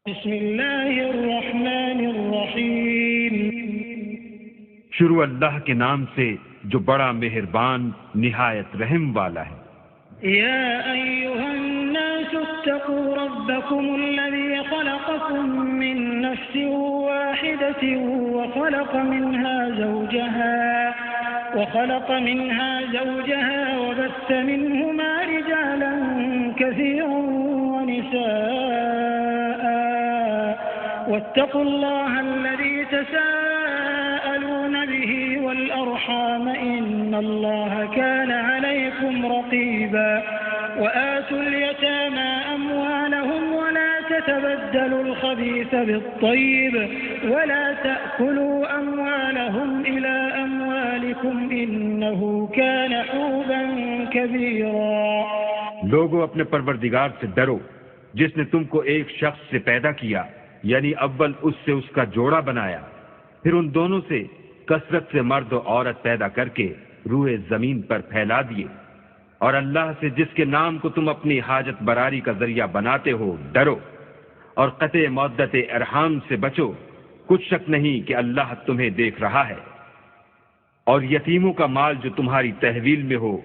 بسم اللہ الرحمن الرحیم شروع اللہ کے نام سے جو بڑا مہربان نہایت رحم والا ہے۔ یا ایھا الناس اتقوا ربکم الذی خلقکم من نفس واحدة وخلق منها زوجها وبث منهما رجالا كثيرا ونساء واتقوا الله الذي تساءلون به والأرحام إن الله كان عليكم رقيبا وآتوا اليتامى أموالهم ولا تتبدلوا الخبيث بالطيب ولا تأكلوا أموالهم إلى أموالكم إنه كان حوبا كبيرا۔ لوگو اپنے پروردگار سے ڈرو جس نے تم کو ایک شخص سے پیدا کیا، یعنی اول اس سے اس کا جوڑا بنایا، پھر ان دونوں سے کثرت سے مرد و عورت پیدا کر کے روئے زمین پر پھیلا دیے، اور اللہ سے جس کے نام کو تم اپنی حاجت براری کا ذریعہ بناتے ہو ڈرو، اور قطع مودت ارحام سے بچو، کچھ شک نہیں کہ اللہ تمہیں دیکھ رہا ہے۔ اور یتیموں کا مال جو تمہاری تحویل میں ہو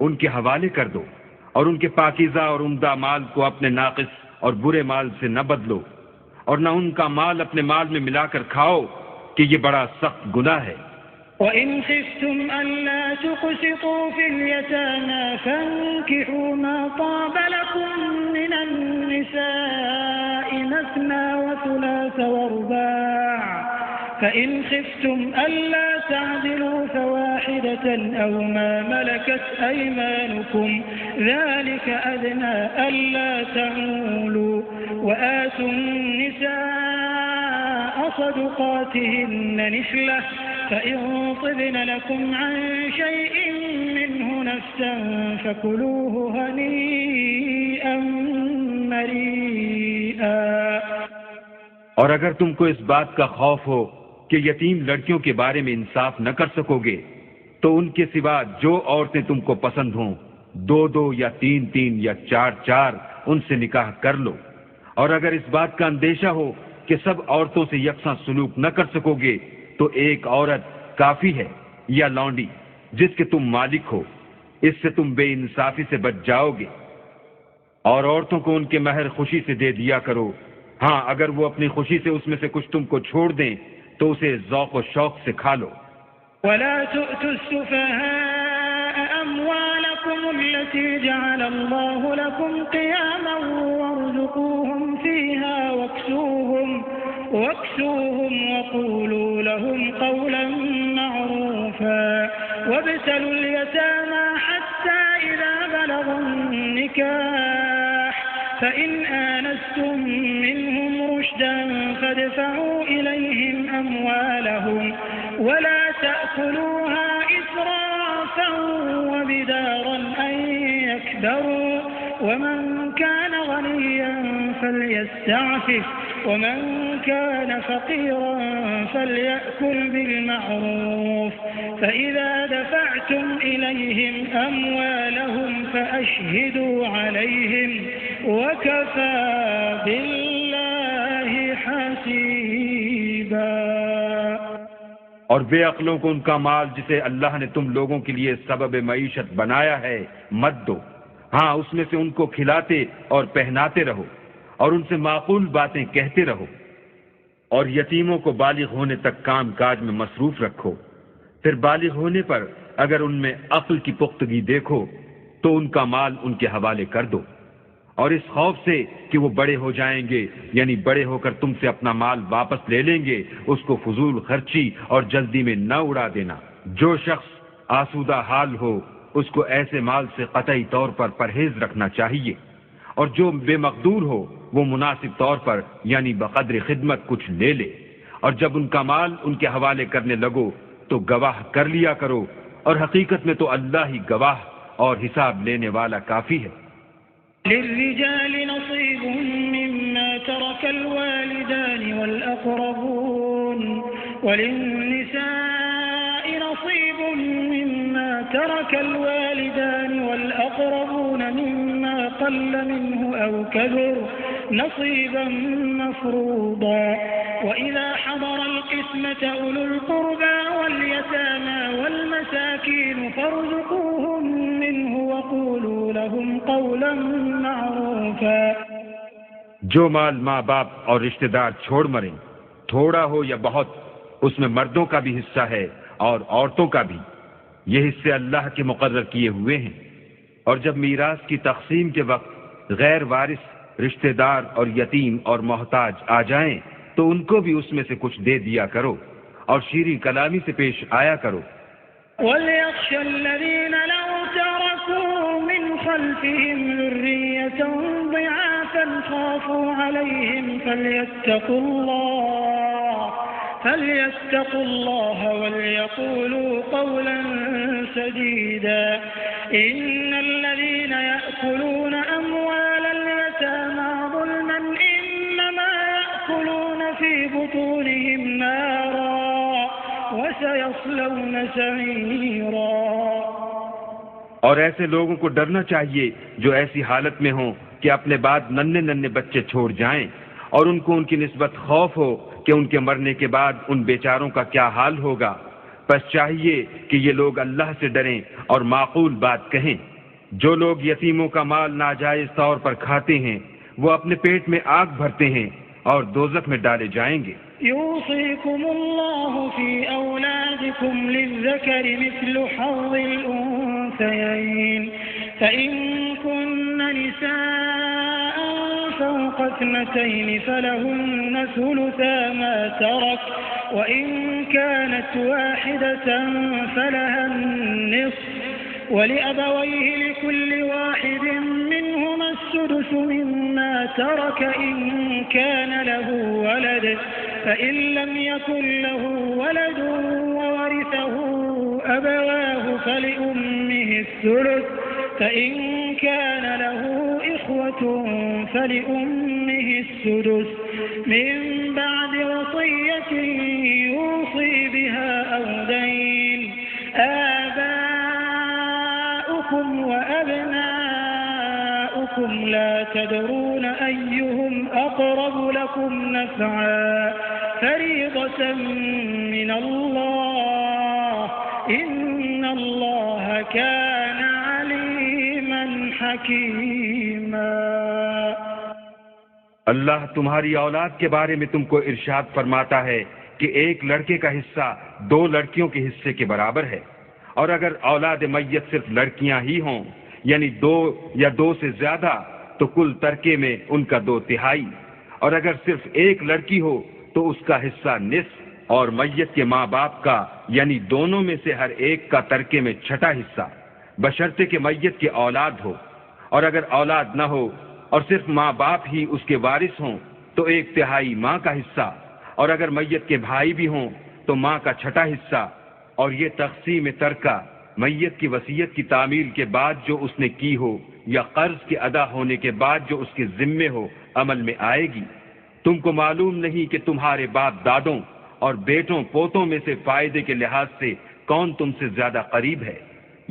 ان کے حوالے کر دو، اور ان کے پاکیزہ اور عمدہ مال کو اپنے ناقص اور برے مال سے نہ بدلو، اور نہ ان کا مال اپنے مال میں ملا کر کھاؤ کہ یہ بڑا سخت گناہ ہے۔ وَإِنْ خِفْتُمْ أَلَّا تُقْسِطُوا فِي الْيَتَامَى فَانكِحُوا مَا طَابَ لَكُم مِّنَ النِّسَاءِ مَثْنَىٰ وَثُلَاثَ وَرُبَاعَ فَإِنْ خِفْتُمْ أَلَّا تَعْدِلُوا فَوَاحِدَةً أَوْ مَا مَلَكَتْ أَيْمَانُكُمْ ذَلِكَ أَدْنَىٰ أَلَّا تَعُولُوا وَآتُوا النِّسَاءَ صَدُقَاتِهِنَّ نِحْلَةً فَإِن طِبْنَ لَكُمْ عَن شَيْءٍ مِّنْهُ نَفْسًا فَكُلُوهُ هَنِيئًا مَّرِيئًا۔ اور اگر تم کو اس بات کا خوف ہو کہ یتیم لڑکیوں کے بارے میں انصاف نہ کر سکو گے تو ان کے سوا جو عورتیں تم کو پسند ہوں، دو دو یا تین تین یا چار چار ان سے نکاح کر لو۔ اور اگر اس بات کا اندیشہ ہو کہ سب عورتوں سے یکساں سلوک نہ کر سکو گے تو ایک عورت کافی ہے یا لونڈی جس کے تم مالک ہو، اس سے تم بے انصافی سے بچ جاؤ گے۔ اور عورتوں کو ان کے مہر خوشی سے دے دیا کرو، ہاں اگر وہ اپنی خوشی سے اس میں سے کچھ تم کو چھوڑ دیں تو اسے ذوق و شوق سے کھا لو۔ وَلَا تُؤْتُوا السُّفَهَاءَ أَمْوَالَكُمُ الَّتِي جَعَلَ اللَّهُ لَكُمْ قِيَامًا وَارْزُقُوهُمْ فِيهَا وَاكْسُوهُمْ وَقُولُوا لَهُمْ قَوْلًا مَّعْرُوفًا وَابْتَلُوا الْيَتَامَى حَتَّىٰ إِذَا بَلَغُوا النِّكَاحَ فَإِنْ آنَسْتُم مِّنْهُمْ رُشْدًا فَادْفَعُوا إِلَيْهِمْ أَمْوَالَهُمْ وَلَا تَأْكُلُوهَا إِسْرَافًا وَبِدَارًا أَن يَكْبَرُوا وَمَن كَانَ غَنِيًّا فَلْيَسْتَعْفِفْ وَمَن كَانَ فَقِيرًا فَلْيَأْكُلْ بِالْمَعْرُوفِ فَإِذَا دَفَعْتُمْ إِلَيْهِمْ أَمْوَالَهُمْ فَأَشْهِدُوا عَلَيْهِمْ وَكَفَى بِاللَّهِ حَسِيبًا۔ اور بے عقلوں کو ان کا مال جسے اللہ نے تم لوگوں کے لیے سبب معیشت بنایا ہے مت دو، ہاں اس میں سے ان کو کھلاتے اور پہناتے رہو اور ان سے معقول باتیں کہتے رہو، اور یتیموں کو بالغ ہونے تک کام کاج میں مصروف رکھو، پھر بالغ ہونے پر اگر ان میں عقل کی پختگی دیکھو تو ان کا مال ان کے حوالے کر دو، اور اس خوف سے کہ وہ بڑے ہو جائیں گے یعنی بڑے ہو کر تم سے اپنا مال واپس لے لیں گے اس کو فضول خرچی اور جلدی میں نہ اڑا دینا۔ جو شخص آسودہ حال ہو اس کو ایسے مال سے قطعی طور پر پرہیز رکھنا چاہیے، اور جو بے مقدور ہو وہ مناسب طور پر یعنی بقدر خدمت کچھ لے لے، اور جب ان کا مال ان کے حوالے کرنے لگو تو گواہ کر لیا کرو، اور حقیقت میں تو اللہ ہی گواہ اور حساب لینے والا کافی ہے۔ للرجال نصيب مما ترك الوالدان والأقربون وللنساء نصيب مما ترك الوالدان والأقربون مما قل منه أو كثر نصيبا مفروضا وإذا حضر القسمة أولو القربى واليتامى والمساكين فارزقوهم منه وقولوا لهم قولا معروفا. جو مال ماں باپ اور رشتہ دار چھوڑ مریں، تھوڑا ہو یا بہت، اس میں مردوں کا بھی حصہ ہے اور عورتوں کا بھی. یہ حصے اللہ کے مقرر کیے ہوئے ہیں. اور جب میراث کی تقسیم کے وقت غیر وارث رشتہ دار اور یتیم اور محتاج آ جائیں تو ان کو بھی اس میں سے کچھ دے دیا کرو اور شیریں کلامی سے پیش آیا کرو. وَلْيَخْشَ الَّذِينَ لَوْ تَرَكُوا مِنْ خَلْفِهِمْ ذُرِّيَّةً ضِعَافًا خَافُوا عَلَيْهِمْ فَلْيَتَّقُوا اللَّهَ وَلْيَقُولُوا قَوْلًا سَدِيدًا. إِنَّ الَّذِينَ يَأْكُلُونَ أَمْوَالَ الْيَتَامَى ظُلْمًا إِنَّمَا يَأْكُلُونَ فِي بُطُونِهِمْ نَارًا وَسَيَصْلَوْنَ سَعِيرًا. اور ایسے لوگوں کو ڈرنا چاہیے جو ایسی حالت میں ہوں کہ اپنے بعد ننھے بچے چھوڑ جائیں اور ان کو ان کی نسبت خوف ہو کہ ان کے مرنے کے بعد ان بیچاروں کا کیا حال ہوگا. پس چاہیے کہ یہ لوگ اللہ سے ڈریں اور معقول بات کہیں. جو لوگ یتیموں کا مال ناجائز طور پر کھاتے ہیں وہ اپنے پیٹ میں آگ بھرتے ہیں اور دوزخ میں ڈالے جائیں گے. يوصيكم الله في أولادكم للذكر مثل حظ الأنثيين فإن كن نساء فوق اثنتين فلهن ثلثا ما ترك وإن كانت واحدة فلها النصف ولأبويه لكل واحد منهما السدس مما ترك إن كان له ولد فإن لم يكن له ولد وورثه أبواه فلأمه الثلث فإن كان له إخوة فلأمه السدس من بعد وصية يوصي بها أو دين. آباؤكم وأبناؤكم لا تدرون أيهم أقرب لكم نفعا فريضة من الله إن الله كان عليما حكيما. اللہ تمہاری اولاد کے بارے میں تم کو ارشاد فرماتا ہے کہ ایک لڑکے کا حصہ 2 لڑکیوں کے حصے کے برابر ہے. اور اگر اولاد میت صرف لڑکیاں ہی ہوں یعنی 2 یا 2 سے زیادہ تو کل ترکے میں ان کا 2/3. اور اگر صرف ایک لڑکی ہو تو اس کا حصہ نصف اور میت کے ماں باپ کا یعنی دونوں میں سے ہر ایک کا ترکے میں 6واں حصہ بشرطے کہ میت کے اولاد ہو. اور اگر اولاد نہ ہو اور صرف ماں باپ ہی اس کے وارث ہوں تو 1/3 ماں کا حصہ. اور اگر میت کے بھائی بھی ہوں تو ماں کا 6واں حصہ. اور یہ تقسیم ترکہ میت کی وصیت کی تعمیل کے بعد جو اس نے کی ہو یا قرض کے ادا ہونے کے بعد جو اس کے ذمے ہو عمل میں آئے گی. تم کو معلوم نہیں کہ تمہارے باپ دادوں اور بیٹوں پوتوں میں سے فائدے کے لحاظ سے کون تم سے زیادہ قریب ہے.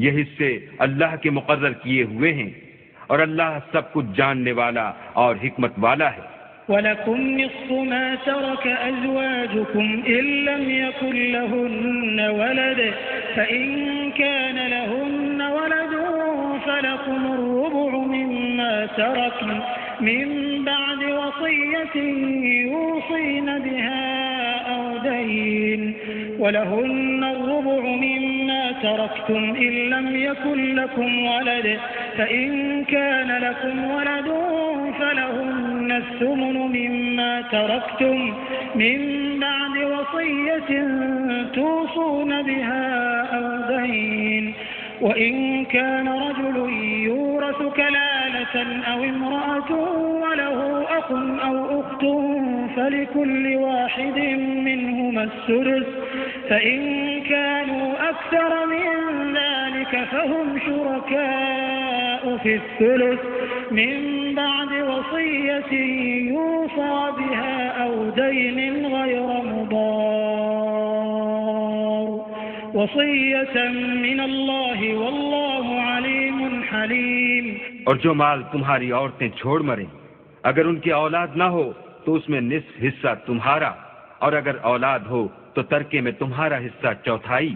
یہ حصے اللہ کے مقرر کیے ہوئے ہیں اور اللہ سب کچھ جاننے والا اور حکمت والا ہے. وَلَكُمْ نِصْفُ مَا تَرَكَ أَزْوَاجُكُمْ إِن لَّمْ يَكُن لَّهُنَّ وَلَدٌ فَإِن كَانَ لَهُنَّ وَلَدٌ فَلَكُمُ الرُّبُعُ مِمَّا تَرَكْنَ مِن بَعْدِ وَصِيَّةٍ يُوصِينَ بِهَا أَوْ دَيْنٍ وَلَهُنَّ الرُّبُعُ مِمَّا تَرَكْتُمْ إِن لَّمْ يَكُن لَّكُمْ وَلَدٌ فَإِن كَانَ لَكُمْ وَلَدٌ فَلَهُنَّ الثُّمُنُ مِمَّا تَرَكْتُمْ مِن بَعْدِ وَصِيَّةٍ تُوصُونَ بِهَا أَوْ دَيْنٍ وَإِن كَانَ رَجُلٌ يُورَثُ كَلَالَةً أَوْ امْرَأَةٌ وَلَهُ أَخٌ أَوْ أُخْتٌ فَلِكُلِّ واحد منهما السدس فإن كانوا أكثر من ذلك فهم شركاء في الثلث من بعد وصية يوصى بها أو دين غير مضار وصية من الله والله عليم حليم. اور جو مال تمہاری عورتیں چھوڑ مریں اگر ان کی اولاد نہ ہو تو اس میں نصف حصہ تمہارا، اور اگر اولاد ہو تو ترکے میں تمہارا حصہ چوتھائی،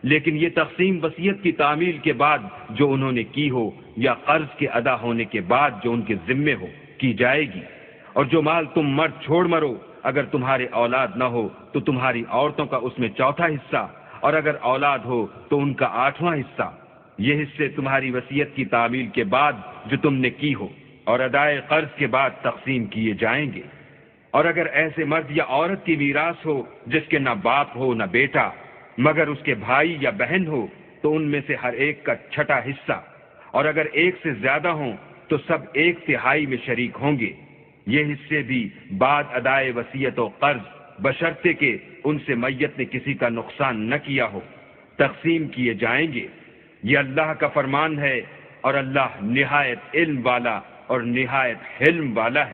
لیکن یہ تقسیم وصیت کی تعمیل کے بعد جو انہوں نے کی ہو یا قرض کے ادا ہونے کے بعد جو ان کے ذمے ہو کی جائے گی۔ اور جو مال تم مرد چھوڑ مرو، اگر تمہارے اولاد نہ ہو تو تمہاری عورتوں کا اس میں چوتھا حصہ، اور اگر اولاد ہو تو ان کا 8واں حصہ۔ یہ حصے تمہاری وصیت کی تعمیل کے بعد جو تم نے کی ہو اور ادائے قرض کے بعد تقسیم کیے جائیں گے۔ اور اگر ایسے مرد یا عورت کی میراث ہو جس کے نہ باپ ہو نہ بیٹا مگر اس کے بھائی یا بہن ہو تو ان میں سے ہر ایک کا چھٹا حصہ، اور اگر ایک سے زیادہ ہوں تو سب 1/3 میں شریک ہوں گے۔ یہ حصے بھی بعد ادائے وصیت و قرض بشرطے کہ ان سے میت نے کسی کا نقصان نہ کیا ہو تقسیم کیے جائیں گے۔ یہ اللہ کا فرمان ہے، اور اللہ نہایت علم والا اور نہایت حلم والا ہے۔